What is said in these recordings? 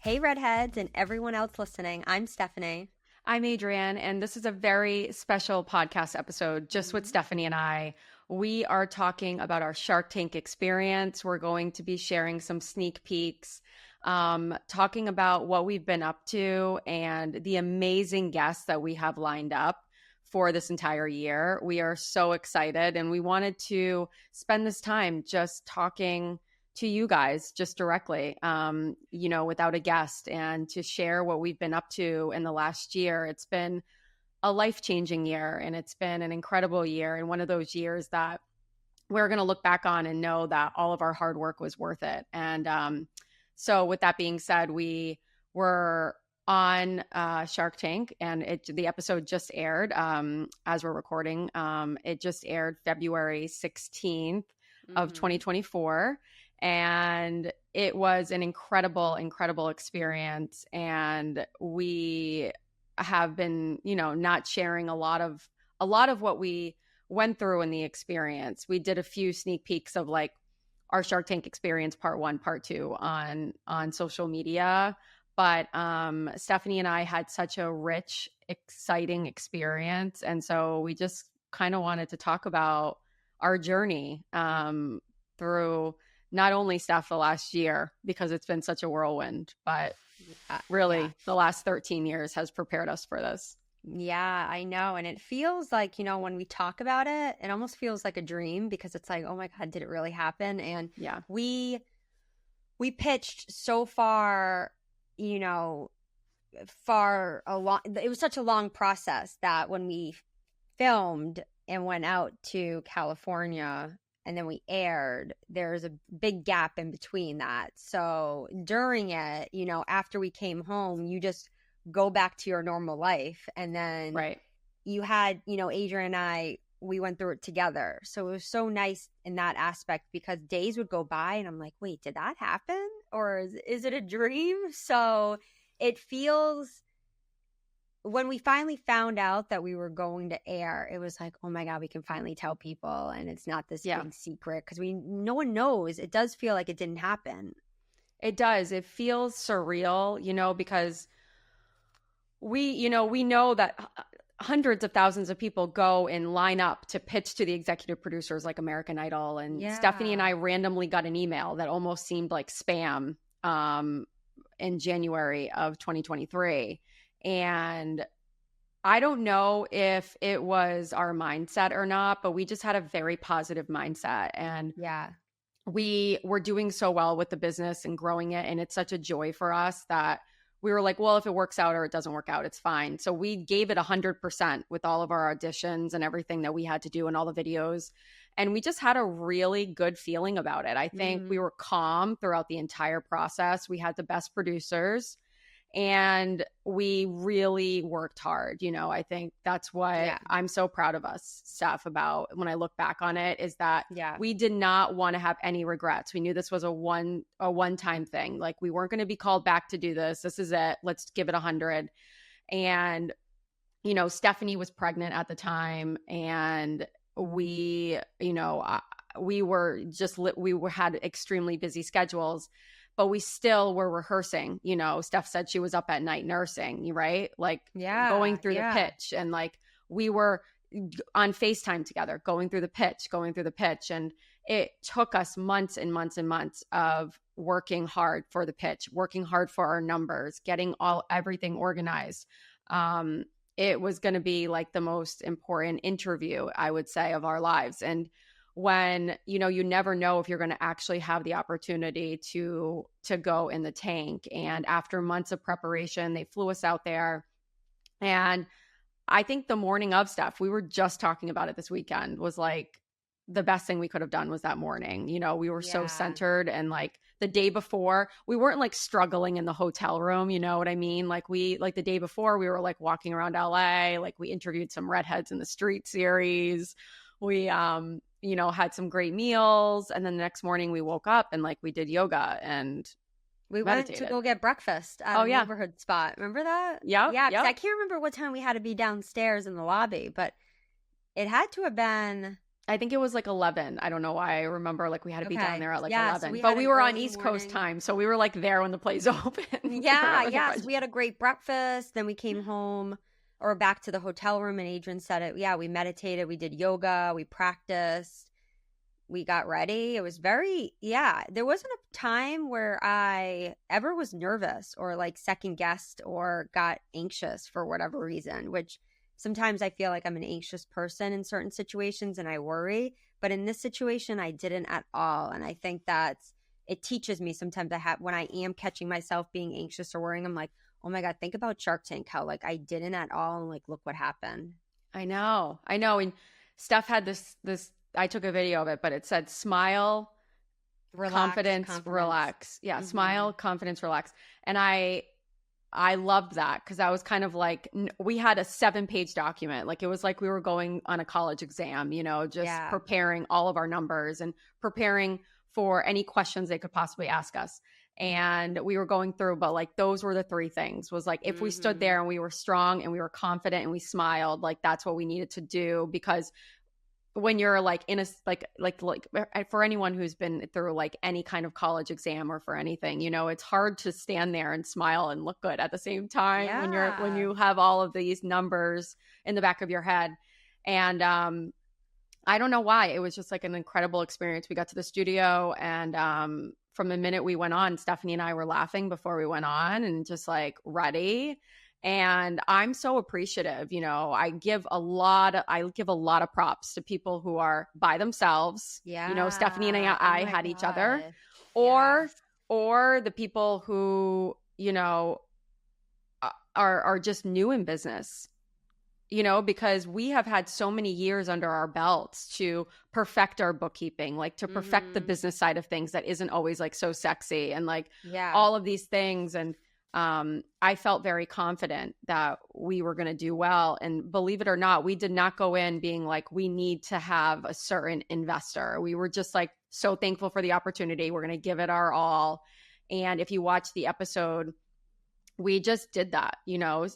Hey, Redheads, and everyone else listening. I'm Stephanie. I'm Adrienne, and this is a very special podcast episode just with Stephanie and I. We are talking about our Shark Tank experience. We're going to be sharing some sneak peeks, talking about what we've been up to and the amazing guests that we have lined up for this entire year. We are so excited, and we wanted to spend this time just talking to you guys just directly, without a guest, and to share what we've been up to in the last year. It's been a life-changing year, and it's been an incredible year, and one of those years that we're going to look back on and know that all of our hard work was worth it. And so with that being said, we were on Shark Tank, and the episode just aired as we're recording. It just aired February 16th of 2024. And it was an incredible, incredible experience. And we have been, not sharing a lot of what we went through in the experience. We did a few sneak peeks of like our Shark Tank experience, part 1, part 2 on social media. But Stephanie and I had such a rich, exciting experience. And so we just kind of wanted to talk about our journey through not only Steph the last year, because it's been such a whirlwind, but really the last 13 years has prepared us for this. Yeah, I know. And it feels like, when we talk about it, it almost feels like a dream, because it's like, oh my God, did it really happen? And yeah, we pitched so far, far along. It was such a long process that when we filmed and went out to California and then we aired, there's a big gap in between that. So during it, after we came home, you just go back to your normal life. And then you had, Adrienne and I, we went through it together. So it was so nice in that aspect, because days would go by and I'm like, wait, did that happen? Or is it a dream? So it feels, when we finally found out that we were going to air, it was like, oh my God, we can finally tell people, and it's not this big secret, because no one knows. It does feel like it didn't happen. It does. It feels surreal, because we know that hundreds of thousands of people go and line up to pitch to the executive producers like American Idol. And Stephanie and I randomly got an email that almost seemed like spam in January of 2023. And I don't know if it was our mindset or not, but we just had a very positive mindset. And we were doing so well with the business and growing it. And it's such a joy for us that we were like, well, if it works out or it doesn't work out, it's fine. So we gave it 100% with all of our auditions and everything that we had to do and all the videos. And we just had a really good feeling about it. I think we were calm throughout the entire process. We had the best producers. And we really worked hard. I think that's what I'm so proud of us, Steph, about when I look back on it, is that we did not want to have any regrets. We knew this was a one-time thing. Like, we weren't going to be called back to do this. This is it. Let's give it 100. And, Stephanie was pregnant at the time, and we had extremely busy schedules. But we still were rehearsing. Steph said she was up at night nursing, right? Like going through the pitch. And like we were on FaceTime together, going through the pitch. And it took us months and months and months of working hard for the pitch, working hard for our numbers, getting everything organized. It was going to be like the most important interview, I would say, of our lives. And when, you never know if you're going to actually have the opportunity to go in the tank. And after months of preparation, they flew us out there. And I think the morning of stuff, we were just talking about it this weekend, was like the best thing we could have done was that morning. We were so centered. And like the day before, we weren't like struggling in the hotel room. You know what I mean? Like the day before, we were like walking around LA, like we interviewed some Redheads in the Street series. We, had some great meals. And then the next morning we woke up and like we did yoga and we meditated. Went to go get breakfast at a neighborhood spot. Remember that? Yeah. Yeah. I can't remember what time we had to be downstairs in the lobby, but it had to have been I think it was like 11. I don't know why. I remember like we had to be down Okay. there at like Yeah, so 11, we but had we an were on early East Coast morning. time. So we were like there when the place opened. I Yeah, remember the yes. question. We had a great breakfast. Then we came home or back to the hotel room, and Adrienne said it. Yeah, we meditated, we did yoga, we practiced, we got ready. It was very, yeah, there wasn't a time where I ever was nervous or like second guessed or got anxious for whatever reason, which sometimes I feel like I'm an anxious person in certain situations and I worry. But in this situation, I didn't at all. And I think that's, it teaches me sometimes I have, when I am catching myself being anxious or worrying, I'm like, oh my God, think about Shark Tank, how like I didn't at all. And like, look what happened. I know. I know. And Steph had this, I took a video of it, but it said smile, Relax, confidence, confidence. relax. Yeah. Hmm. Smile, confidence, relax. And I loved that because I was kind of like, we had a 7-page document. Like it was like we were going on a college exam, you know, just Yeah. preparing all of our numbers and preparing for any questions they could possibly ask us. And we were going through, but like those were the 3 things was like, if we stood Hmm. there and we were strong and we were confident and we smiled, like that's what we needed to do because when you're like in a like for anyone who's been through like any kind of college exam or for anything, you know, it's hard to stand there and smile and look good at the same time when Yeah. you have all of these numbers in the back of your head. And I don't know why, it was just like an incredible experience. We got to the studio and from the minute we went on, Stephanie and I were laughing before we went on and just like ready. And I'm so appreciative. You know, I give a lot of props to people who are by themselves. You know, Stephanie and Yeah. Oh I my had each other, God. or Yes. or the people who, you know, are just new in business, you know, because we have had so many years under our belts to perfect our bookkeeping, like to perfect the Hmm. business side of things that isn't always like so sexy and like Yeah. all of these things. And I felt very confident that we were going to do well. And believe it or not, we did not go in being like, we need to have a certain investor. We were just like so thankful for the opportunity. We're going to give it our all. And if you watch the episode, we just did that. You know,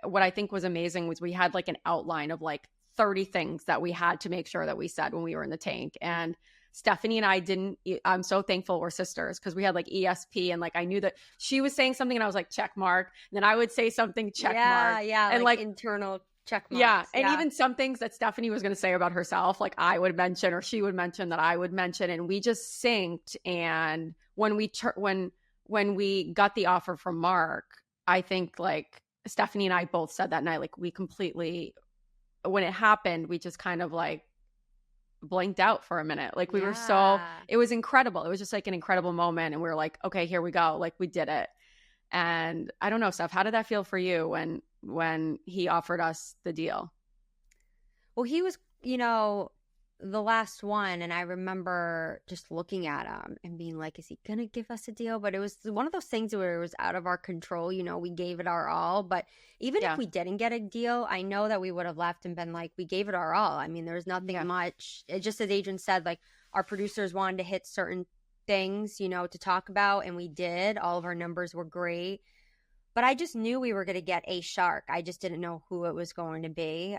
what I think was amazing was we had like an outline of like 30 things that we had to make sure that we said when we were in the tank. And Stephanie and I didn't, I'm so thankful we're sisters because we had like ESP and like I knew that she was saying something and I was like, check mark. And then I would say something, check mark. Yeah. Yeah. And Like like, internal check yeah. marks. And Yeah. even some things that Stephanie was going to say about herself, like I would mention or she would mention that I would mention. And we just synced. And when we got the offer from Mark, I think like Stephanie and I both said that night, like we completely, when it happened, we just kind of like blinked out for a minute. Like we were so, Yeah. it was incredible. It was just like an incredible moment. And we were like, okay, here we go. Like we did it. And I don't know, Steph, how did that feel for you when he offered us the deal? Well, he was, you know, the last one, and I remember just looking at him and being like, is he gonna give us a deal? But it was one of those things where it was out of our control. You know, we gave it our all. But even if Yeah. we didn't get a deal, I know that we would have left and been like, we gave it our all. I mean, there was nothing Yeah. much. It just as Adrian said, like our producers wanted to hit certain things, you know, to talk about, and we did. All of our numbers were great. But I just knew we were going to get a shark. I just didn't know who it was going to be.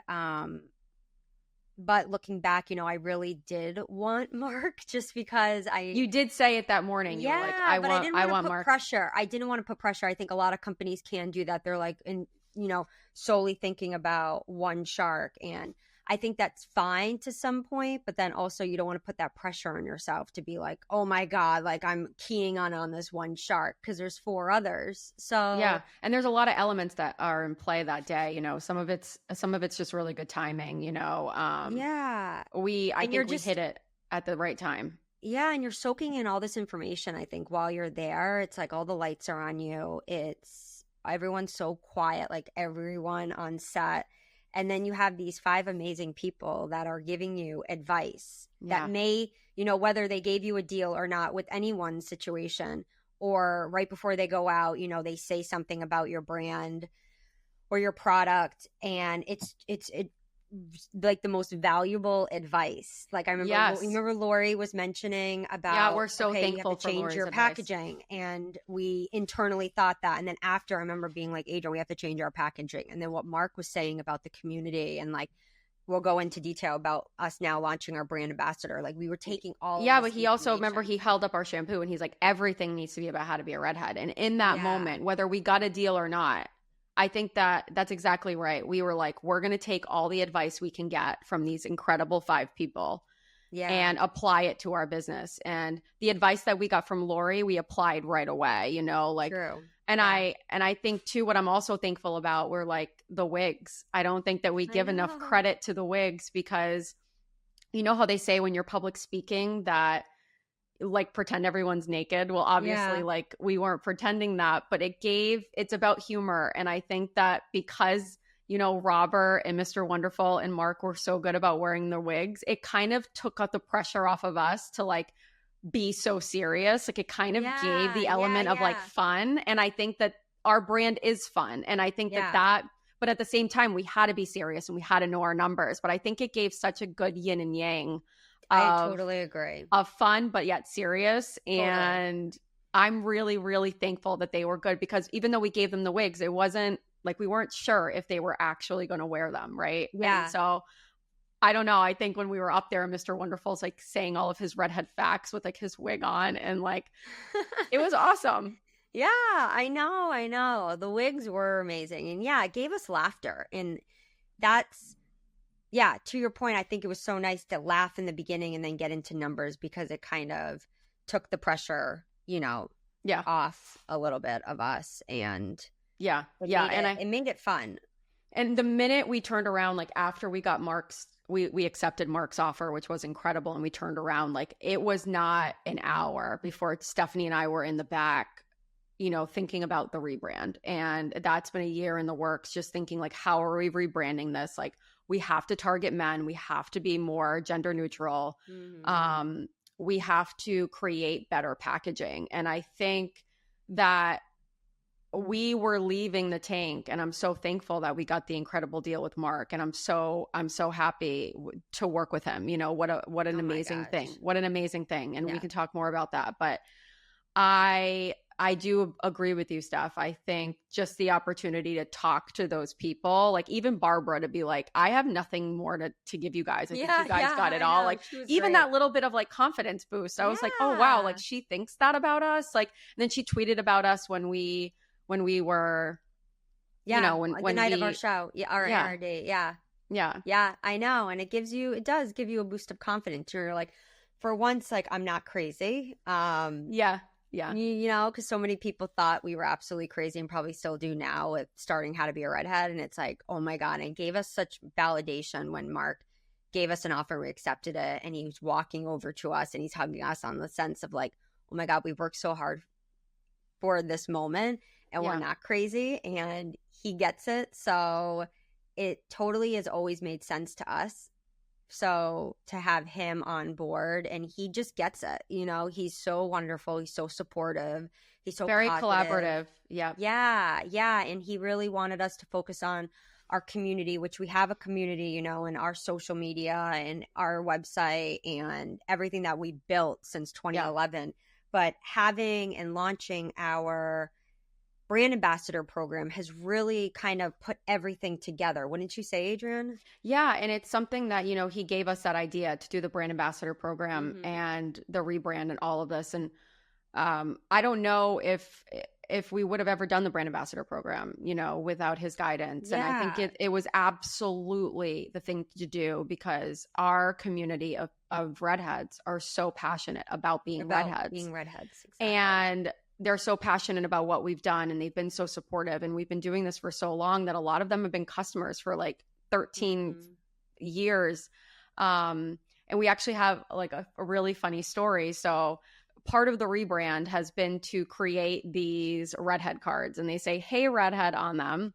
But looking back, you know, I really did want Mark just because You did say it that morning. You were like, yeah, but I didn't I want to want put Mark. pressure. I didn't want to put pressure. I think a lot of companies can do that. They're like, you know, solely thinking about one shark. And I think that's fine to some point, but then also you don't want to put that pressure on yourself to be like, oh my God, like I'm keying on this one shark because there's 4 others. Yeah. So And there's a lot of elements that are in play that day. You know, some of it's just really good timing, you know. yeah. I And you're think we just hit it at the right time. yeah, and you're soaking in all this information, I think, while you're there. It's like all the lights are on you. It's everyone's so quiet, like everyone on set. And then you have these 5 amazing people that are giving you advice that Yeah. may, you know, whether they gave you a deal or not with anyone's situation, or right before they go out, you know, they say something about your brand or your product, and it like the most valuable advice. Like I remember, you Yes. remember Lori was mentioning Yeah, about, we're so okay, you have thankful to for change Lori's your advice. packaging, and we internally thought that, and then after I remember being like, Adrian, we have to change our packaging, and then what Mark was saying about the community and like we'll go into detail about us now launching our brand ambassador. Like we were taking all Yeah, of but this he also, remember, information. he held up our shampoo and he's like, everything needs to be about how to be a redhead. And in that Yeah. moment, whether we got a deal or not, I think that that's exactly right. We were like, we're going to take all the advice we can get from these incredible 5 people Yeah. and apply it to our business. And the advice that we got from Lori, we applied right away, you know, like, True. and Yeah. I think too, what I'm also thankful about were like the wigs. I don't think that we I give enough know. credit to the wigs, because you know how they say when you're public speaking that like pretend everyone's naked. Well, obviously, Yeah. like we weren't pretending that, but it's about humor. And I think that because, you know, Robert and Mr. Wonderful and Mark were so good about wearing the wigs, it kind of took out the pressure off of us to like be so serious. Like it kind of gave the element of like fun. And I think that our brand is fun. And I think that, but at the same time, we had to be serious and we had to know our numbers. But I think it gave such a good yin and yang I totally agree. of fun, but yet serious. Totally. And I'm really, really thankful that they were good, because even though we gave them the wigs, it wasn't like we weren't sure if they were actually going to wear them. Right. Yeah. And so I don't know. I think when we were up there, Mr. Wonderful's like saying all of his redhead facts with like his wig on, and like it was awesome. Yeah, I know. The wigs were amazing. And yeah, it gave us laughter. And that's, yeah, to your point, I think it was so nice to laugh in the beginning and then get into numbers, because it kind of took the pressure, you know, off a little bit of us. And it made it fun. And the minute we turned around, like after we got we accepted Mark's offer, which was incredible, and we turned around, like it was not an hour before Stephanie and I were in the back, you know, thinking about the rebrand. And that's been a year in the works, just thinking like, how are we rebranding this? Like we have to target men. We have to be more gender neutral. Mm-hmm. We have to create better packaging. And I think that we were leaving the tank, and I'm so thankful that we got the incredible deal with Mark, and I'm so happy to work with him. You know, what an amazing thing. What an amazing thing. And we can talk more about that, but I do agree with you, Steph. I think just the opportunity to talk to those people, like even Barbara, to be like, I have nothing more to give you guys. I think you guys got it all. Like even that little bit of like confidence boost. I was like, oh wow, like she thinks that about us. Like, and then she tweeted about us when we were, you know, when the night of our show, our day, I know, and it does give you a boost of confidence. You're like, for once, like I'm not crazy. You know, because so many people thought we were absolutely crazy, and probably still do now with starting How to Be a Redhead. And it's like, oh my God, and it gave us such validation when Mark gave us an offer, we accepted it, and he was walking over to us and he's hugging us on the sense of like, oh my God, we worked so hard for this moment. And we're not crazy, and he gets it. So it totally has always made sense to us. So to have him on board, and he just gets it, you know, he's so wonderful. He's so supportive. He's so very positive. Collaborative. Yeah. And he really wanted us to focus on our community, which we have a community, you know, and our social media and our website and everything that we built since 2011. But having and launching our brand ambassador program has really kind of put everything together. Wouldn't you say, Adrienne? Yeah. And it's something that, you know, he gave us that idea to do the brand ambassador program and the rebrand and all of this. And I don't know if we would have ever done the brand ambassador program, you know, without his guidance. And I think it was absolutely the thing to do, because our community of redheads are so passionate about being redheads. Exactly. And they're so passionate about what we've done, and they've been so supportive, and we've been doing this for so long that a lot of them have been customers for like 13 years. And we actually have like a really funny story. So part of the rebrand has been to create these redhead cards, and they say, "Hey Redhead" on them.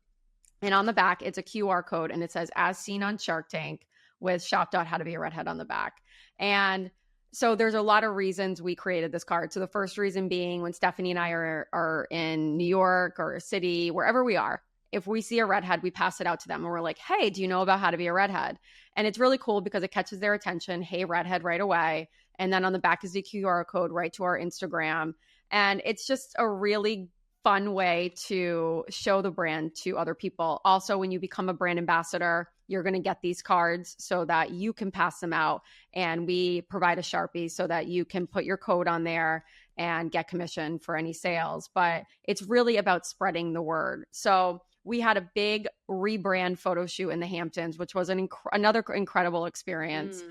And on the back, it's a QR code, and it says, "As seen on Shark Tank," with shop.how to be a redhead on the back. And so there's a lot of reasons we created this card. So the first reason being, when Stephanie and I are in New York or a city, wherever we are, if we see a redhead, we pass it out to them, and we're like, "Hey, do you know about how to be a redhead?" And it's really cool because it catches their attention. "Hey Redhead," right away. And then on the back is the QR code right to our Instagram. And it's just a really fun way to show the brand to other people. Also, when you become a brand ambassador, you're going to get these cards so that you can pass them out. And we provide a Sharpie so that you can put your code on there and get commission for any sales. But it's really about spreading the word. So we had a big rebrand photo shoot in the Hamptons, which was another incredible experience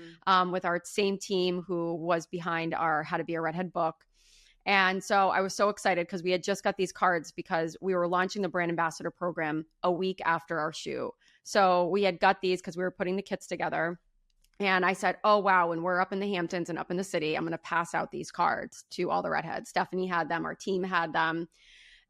with our same team who was behind our How to Be a Redhead book. And so I was so excited because we had just got these cards because we were launching the brand ambassador program a week after our shoot. So we had got these because we were putting the kits together. And I said, oh, wow, when we're up in the Hamptons and up in the city, I'm going to pass out these cards to all the redheads. Stephanie had them. Our team had them.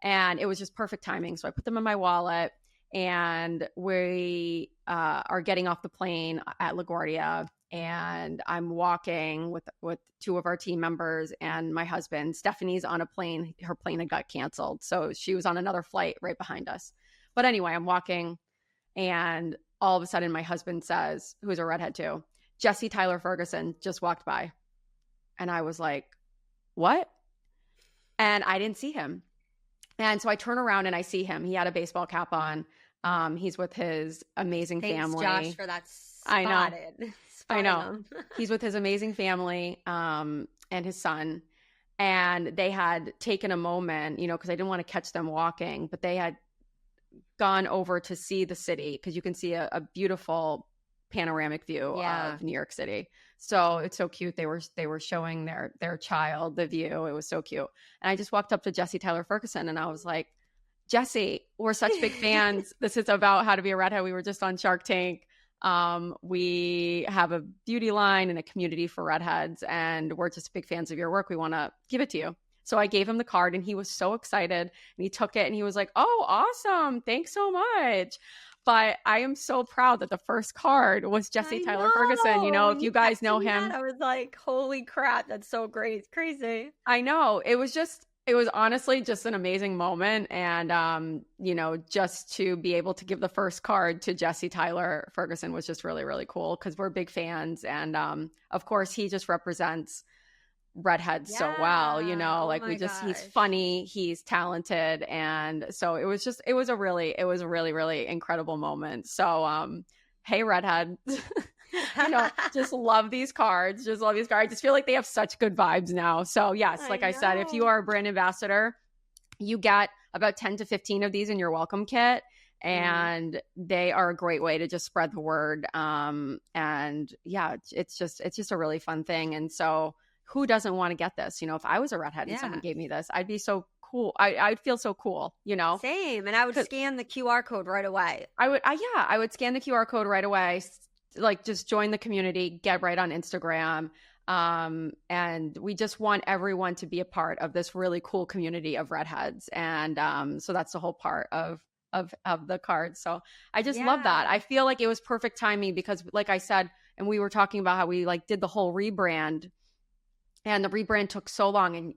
And it was just perfect timing. So I put them in my wallet, and we are getting off the plane at LaGuardia, and I'm walking with two of our team members and my husband. Stephanie's on a plane. Her plane had got canceled. So she was on another flight right behind us. But anyway, I'm walking, and all of a sudden my husband says, who's a redhead too, Jessie Tyler Ferguson just walked by. And I was like, what? And I didn't see him. And so I turn around and I see him. He had a baseball cap on. He's with his amazing family. Thanks, Josh, for that I know. He's with his amazing family and his son. And they had taken a moment, because I didn't want to catch them walking, but they had gone over to see the city because you can see a beautiful panoramic view of New York City. So it's so cute. They were showing their child the view. It was so cute. And I just walked up to Jessie Tyler Ferguson and I was like, Jessie, we're such big fans. This is about How to Be a Redhead. We were just on Shark Tank. We have a beauty line and a community for redheads, and we're just big fans of your work. We want to give it to you. So I gave him the card and he was so excited, and he took it and he was like, oh, awesome. Thanks so much. But I am so proud that the first card was Jessie Tyler Ferguson. If you guys know him. I was like, holy crap, that's so great. It's crazy. I know. It was honestly just an amazing moment. And, just to be able to give the first card to Jessie Tyler Ferguson was just really, really cool because we're big fans. And of course, he just represents redheads so well, he's funny, he's talented. And so it was a really, really incredible moment. So, hey, redhead, just love these cards. I just feel like they have such good vibes now. So yes, I said, if you are a brand ambassador, you get about 10 to 15 of these in your welcome kit. And they are a great way to just spread the word. And yeah, it's just a really fun thing. And so who doesn't want to get this? If I was a redhead and someone gave me this, I'd be so cool. I'd feel so cool, Same. And I would scan the QR code right away. I would scan the QR code right away. Just join the community, get right on Instagram. And we just want everyone to be a part of this really cool community of redheads. And so that's the whole part of the card. So I just love that. I feel like it was perfect timing because like I said, and we were talking about how we did the whole rebrand. And the rebrand took so long. And,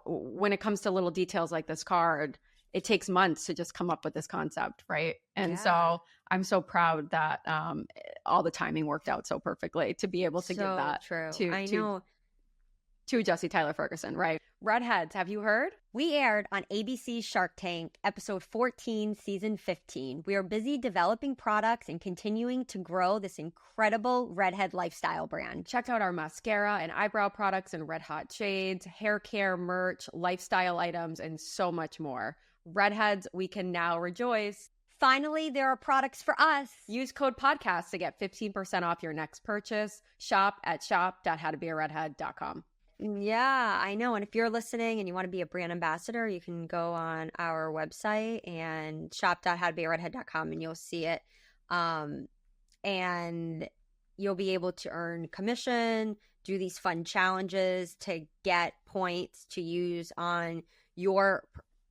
when it comes to little details like this card, it takes months to just come up with this concept, right? And so I'm so proud that all the timing worked out so perfectly to be able to give that to Jessie Tyler Ferguson, right? Redheads, have you heard? We aired on ABC's Shark Tank, episode 14, season 15. We are busy developing products and continuing to grow this incredible redhead lifestyle brand. Check out our mascara and eyebrow products in red hot shades, hair care, merch, lifestyle items, and so much more. Redheads, we can now rejoice. Finally, there are products for us. Use code podcast to get 15% off your next purchase. Shop at shop.howtobearedhead.com. Yeah, I know. And if you're listening and you want to be a brand ambassador, you can go on our website and shop.howtobearedhead.com and you'll see it. And you'll be able to earn commission, do these fun challenges to get points to use on your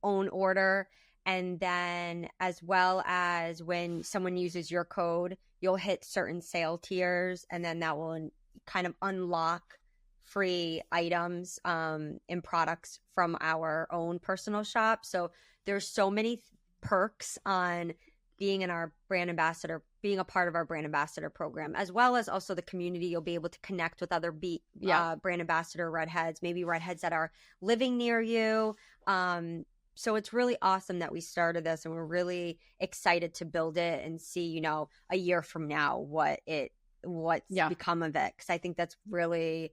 own order. And then as well as when someone uses your code, you'll hit certain sale tiers and then that will kind of unlock free items and products from our own personal shop. So there's so many perks on being a part of our brand ambassador program, as well as also the community. You'll be able to connect with other brand ambassador redheads, maybe redheads that are living near you. so it's really awesome that we started this, and we're really excited to build it and see, you know, a year from now what's become of it. Because I think that's really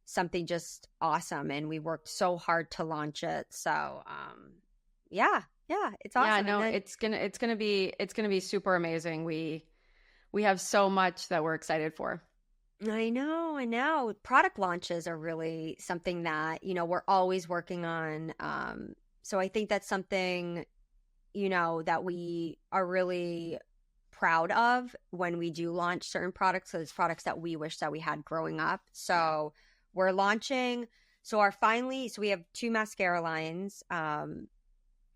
something just awesome, and we worked so hard to launch it. So yeah, it's awesome. Yeah, no, it's gonna be super amazing. We have so much that we're excited for. I know. Product launches are really something that, you know, we're always working on. So I think that's something, you know, that we are really proud of when we do launch certain products. So there's products that we wish that we had growing up. So we're launching. So we have 2 mascara lines,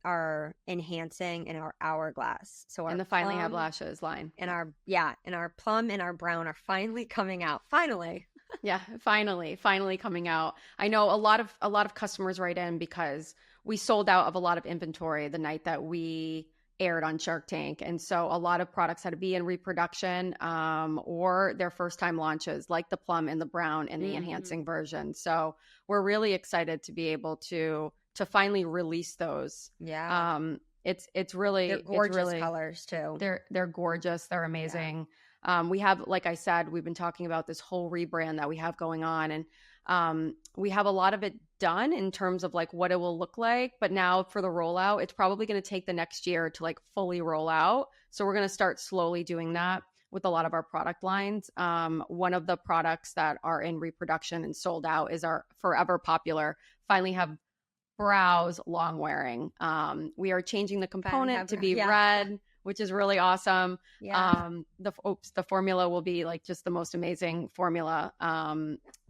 our enhancing and our hourglass. So and the Finally Have Lashes line. And our plum and our brown are finally coming out. Finally. Yeah, finally coming out. I know a lot of customers write in because we sold out of a lot of inventory the night that we aired on Shark Tank. And so a lot of products had to be in reproduction or their first time launches, like the plum and the brown and the enhancing version. So we're really excited to be able to finally release those. Yeah. It's really, they're gorgeous colors too. They're gorgeous. They're amazing. Yeah. We have, like I said, we've been talking about this whole rebrand that we have going on, and we have a lot of it done in terms of like what it will look like. But now for the rollout, it's probably going to take the next year to like fully roll out. So we're going to start slowly doing that with a lot of our product lines. One of the products that are in reproduction and sold out is our forever popular Finally Have Brows long wearing. We are changing the component to be red, which is really awesome. Yeah. The formula will be like just the most amazing formula,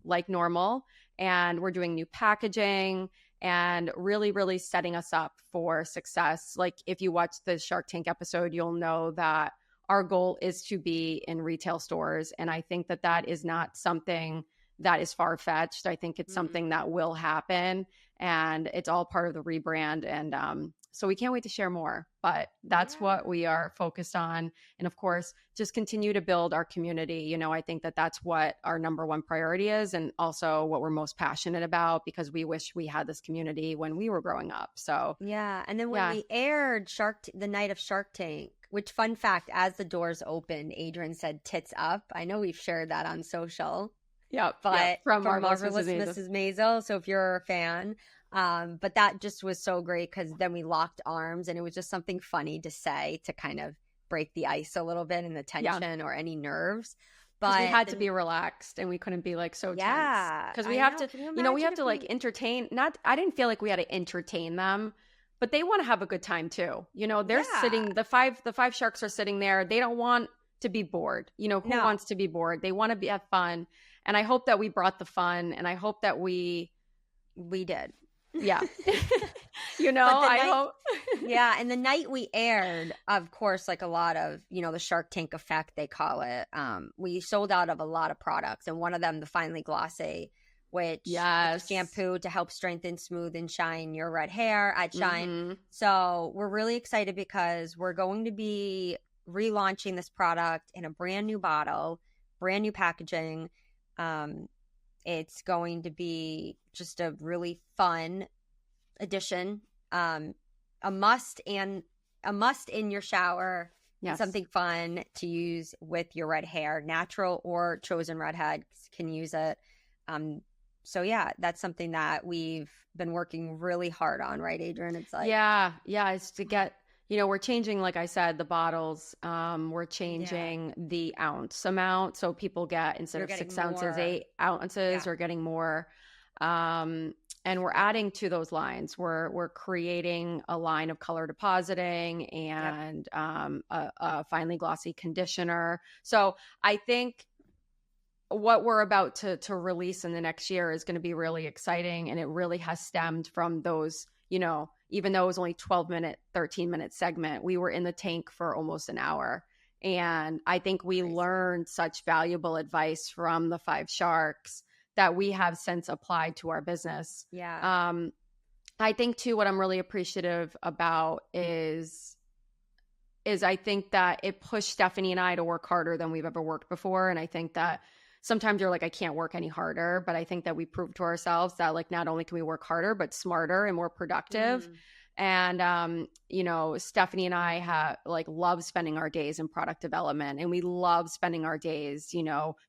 like normal. And we're doing new packaging and really, really setting us up for success. Like if you watch the Shark Tank episode, you'll know that our goal is to be in retail stores. And I think that that is not something that is far-fetched. I think it's something that will happen, and it's all part of the rebrand. And so we can't wait to share more, but that's what we are focused on. And of course, just continue to build our community. You know, I think that that's what our number one priority is, and also what we're most passionate about, because we wish we had this community when we were growing up. So yeah. And then when we aired the night of Shark Tank, which, fun fact, as the doors opened, Adrienne said tits up. I know we've shared that on social. Yeah, but from Marvelous Mrs. Maisel. So if you're a fan, but that just was so great, because then we locked arms, and it was just something funny to say to kind of break the ice a little bit and the tension or any nerves. But we had to be relaxed, and we couldn't be like so tense, because we have to, you know, we have to like entertain. I didn't feel like we had to entertain them, but they want to have a good time too. You know, they're sitting, the five sharks are sitting there. They don't want to be bored. You know, who wants to be bored? They want to have fun. And I hope that we brought the fun, and I hope that we did. Yeah. You know, I hope. Yeah. And the night we aired, of course, like a lot of, you know, the Shark Tank effect, they call it. We sold out of a lot of products, and one of them, the Finally Glossy, which is shampoo to help strengthen, smooth, and shine your red hair at Shine. So we're really excited, because we're going to be relaunching this product in a brand new bottle, brand new packaging. It's going to be just a really fun addition, a must in your shower. Something fun to use with your red hair. Natural or chosen redhead can use it. So yeah, that's something that we've been working really hard on, right, Adrienne? It's like it's to get, you know, we're changing, like I said, the bottles. We're changing the ounce amount. So people get, instead of 6 ounces, 8 ounces, we're getting more. And we're adding to those lines. We're creating a line of color depositing and a finely glossy conditioner. So I think what we're about to release in the next year is going to be really exciting. And it really has stemmed from those, you know, even though it was only 12-minute, 13-minute segment, we were in the tank for almost an hour. And I think we learned such valuable advice from the 5 sharks that we have since applied to our business. Yeah. I think too, what I'm really appreciative about is I think that it pushed Stephanie and I to work harder than we've ever worked before. And I think that sometimes you're like, I can't work any harder, but I think that we proved to ourselves that like, not only can we work harder, but smarter and more productive. And, Stephanie and I have love spending our days in product development, and we love spending our days,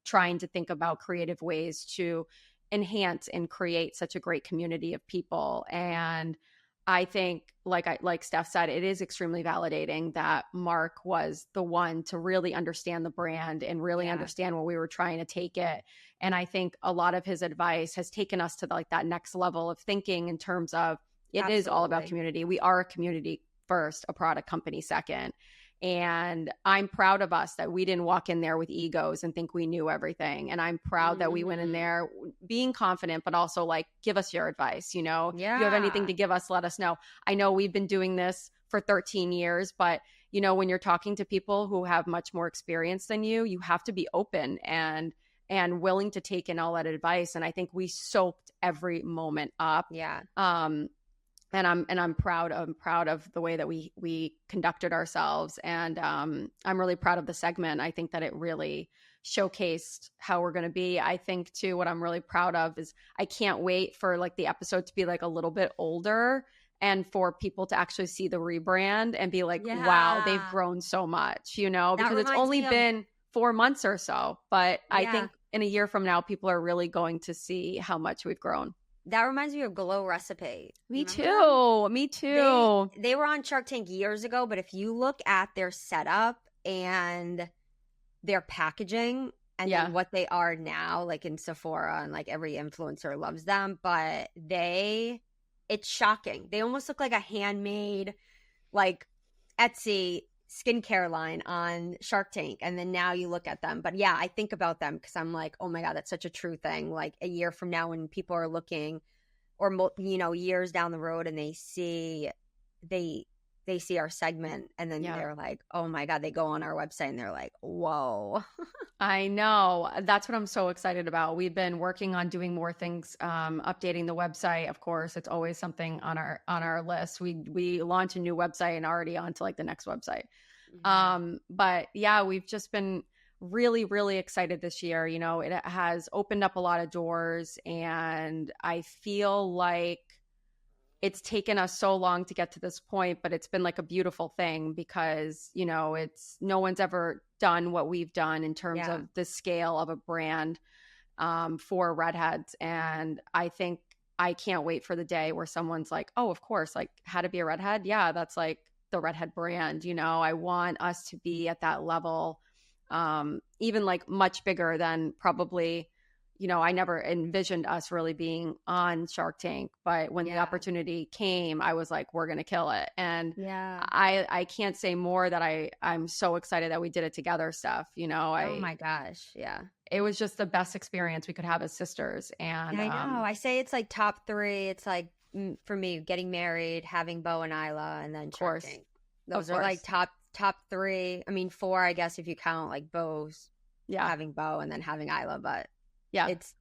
trying to think about creative ways to enhance and create such a great community of people. And I think, like Steph said, it is extremely validating that Mark was the one to really understand the brand and really understand where we were trying to take it. And I think a lot of his advice has taken us to that next level of thinking in terms of it is all about community. We are a community first, a product company second. And I'm proud of us that we didn't walk in there with egos and think we knew everything. And I'm proud that we went in there being confident, but also give us your advice. If you have anything to give us, let us know. I know we've been doing this for 13 years, but when you're talking to people who have much more experience than you have to be open and willing to take in all that advice. And I think we soaked every moment up. Yeah. And I'm proud of the way that we conducted ourselves. And I'm really proud of the segment. I think that it really showcased how we're going to be. I think too, what I'm really proud of is I can't wait for the episode to be a little bit older and for people to actually see the rebrand and be wow, they've grown so much, because it's only been 4 months or so. But I think in a year from now, people are really going to see how much we've grown. That reminds me of Glow Recipe. Me too. Me too. They were on Shark Tank years ago, but if you look at their setup and their packaging and then what they are now, in Sephora and every influencer loves them, but it's shocking. They almost look like a handmade, Etsy skincare line on Shark Tank, and then now you look at them. But I think about them because I'm oh my God, that's such a true thing. A year from now when people are looking, or years down the road, and they see our segment, and then they're oh my God, they go on our website and they're whoa. I know. That's what I'm so excited about. We've been working on doing more things, updating the website. Of course, it's always something on our list. We launch a new website and already on to the next website. But we've just been really, really excited this year. It has opened up a lot of doors, and I feel like it's taken us so long to get to this point, but it's been a beautiful thing because, it's no one's ever done what we've done in terms of the scale of a brand for Redheads. And I think I can't wait for the day where someone's oh, of course, how to be a Redhead. Yeah, that's the Redhead brand. I want us to be at that level, even much bigger than probably, I never envisioned us really being on Shark Tank, but when the opportunity came, I was we're going to kill it. And I can't say more that I'm so excited that we did it together, Steph. Oh my gosh. Yeah. It was just the best experience we could have as sisters. And I know. I say it's top 3. It's for me, getting married, having Bo and Isla, and then Shark Tank. Those are top 3. I mean, 4, I guess, if you count Bo's having Bo and then having Isla, but it's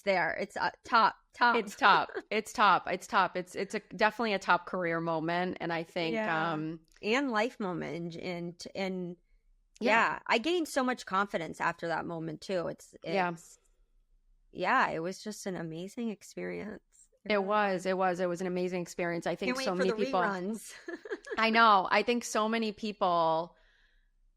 there. It's top. It's top. It's top. It's top. It's definitely a top career moment, and I think and life moment, and I gained so much confidence after that moment too. It was just an amazing experience. It was an amazing experience. I think so many people. Reruns. I know. I think so many people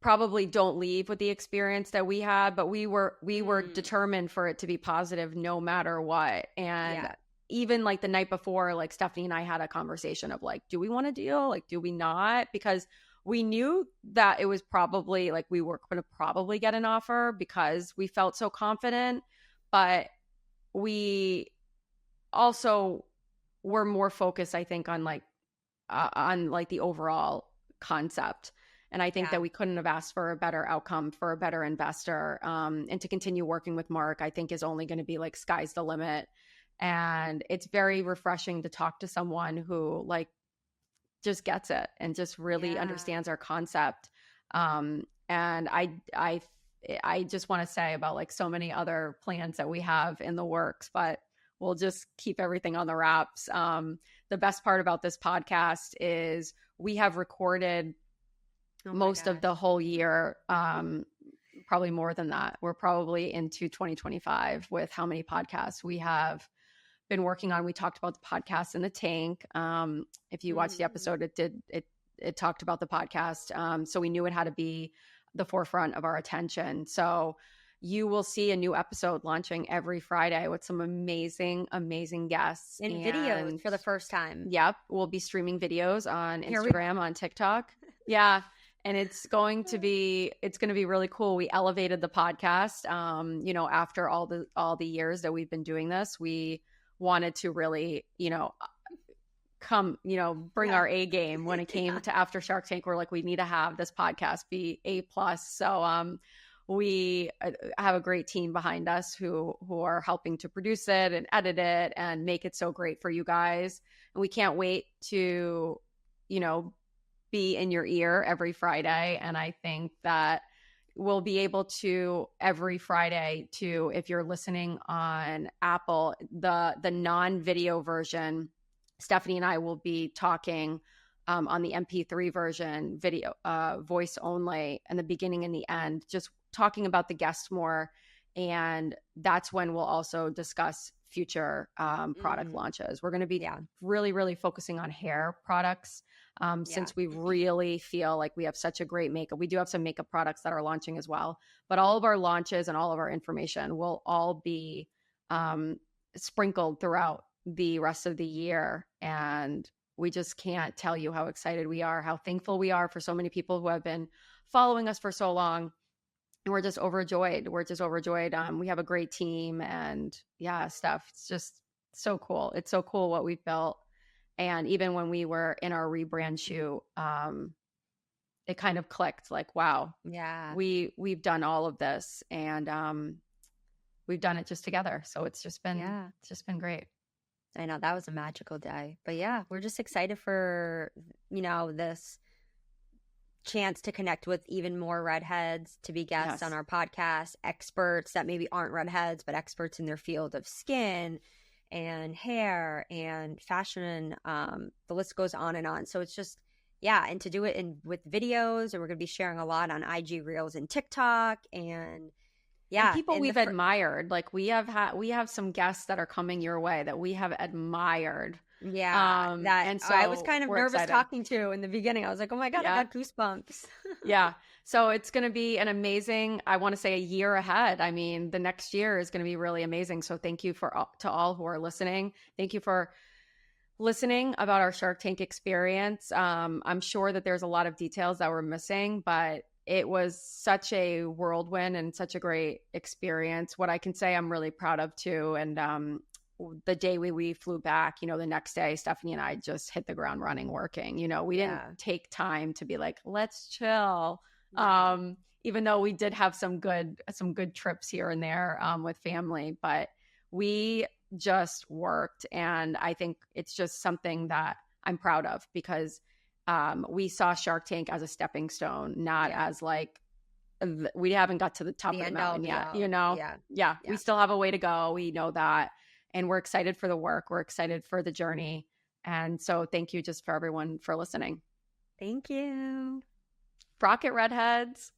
probably don't leave with the experience that we had, but we were determined for it to be positive no matter what. And even the night before, Stephanie and I had a conversation of do we want to deal? Do we not? Because we knew that it was probably we were going to probably get an offer because we felt so confident, but we also were more focused, I think, on the overall concept. And I think that we couldn't have asked for a better outcome for a better investor. And to continue working with Mark, I think is only going to be sky's the limit. And it's very refreshing to talk to someone who just gets it and just really understands our concept. And I just want to say about so many other plans that we have in the works, but we'll just keep everything on the wraps. The best part about this podcast is we have recorded most of the whole year, probably more than that. We're probably into 2025 with how many podcasts we have been working on. We talked about the podcast in the tank. If you watched the episode, it talked about the podcast. So we knew it had to be the forefront of our attention. So you will see a new episode launching every Friday with some amazing, amazing guests. And videos for the first time. Yep. We'll be streaming videos on Instagram, on TikTok. Yeah. And it's going to be really cool. We elevated the podcast. After all the years that we've been doing this, we wanted to really, bring our A game when it came to after Shark Tank. We're like, we need to have this podcast be A+. So, we have a great team behind us who are helping to produce it and edit it and make it so great for you guys. And we can't wait to, be in your ear every Friday. And I think that we'll be able to every Friday to, if you're listening on Apple, the non-video version, Stephanie and I will be talking on the MP3 version, video, voice only, in the beginning and the end, just talking about the guests more. And that's when we'll also discuss future product launches. We're going to be really, really focusing on hair products since we really feel like we have such a great makeup. We do have some makeup products that are launching as well, but all of our launches and all of our information will all be sprinkled throughout the rest of the year. And we just can't tell you how excited we are, how thankful we are for so many people who have been following us for so long. And we're just overjoyed. We have a great team and stuff. It's just so cool. It's so cool what we've built. And even when we were in our rebrand shoot, it kind of clicked like, wow, we've done all of this and we've done it just together. So it's just been great. I know that was a magical day, but we're just excited for, this chance to connect with even more redheads, to be guests on our podcast, experts that maybe aren't redheads, but experts in their field of skin and hair and fashion. The list goes on and on. So it's just, and to do it with videos, and we're going to be sharing a lot on IG Reels and TikTok and people we've admired. Like we have some guests that are coming your way that we have admired. And so I was kind of nervous talking to in the beginning. I was like, oh my God, I got goosebumps. So it's going to be an amazing, I want to say, a year ahead. I mean, the next year is going to be really amazing. So thank you to all who are listening. Thank you for listening about our Shark Tank experience. I'm sure that there's a lot of details that we're missing, but it was such a whirlwind and such a great experience. What I can say I'm really proud of too. And the day we flew back, the next day, Stephanie and I just hit the ground running, working. We didn't take time to be like, let's chill. Even though we did have some good trips here and there with family, but we just worked. And I think it's just something that I'm proud of because we saw Shark Tank as a stepping stone, not as like, we haven't got to the top of the mountain yet, we still have a way to go. We know that. And we're excited for the work. We're excited for the journey. And so thank you just for everyone for listening. Thank you. Rocket Redheads.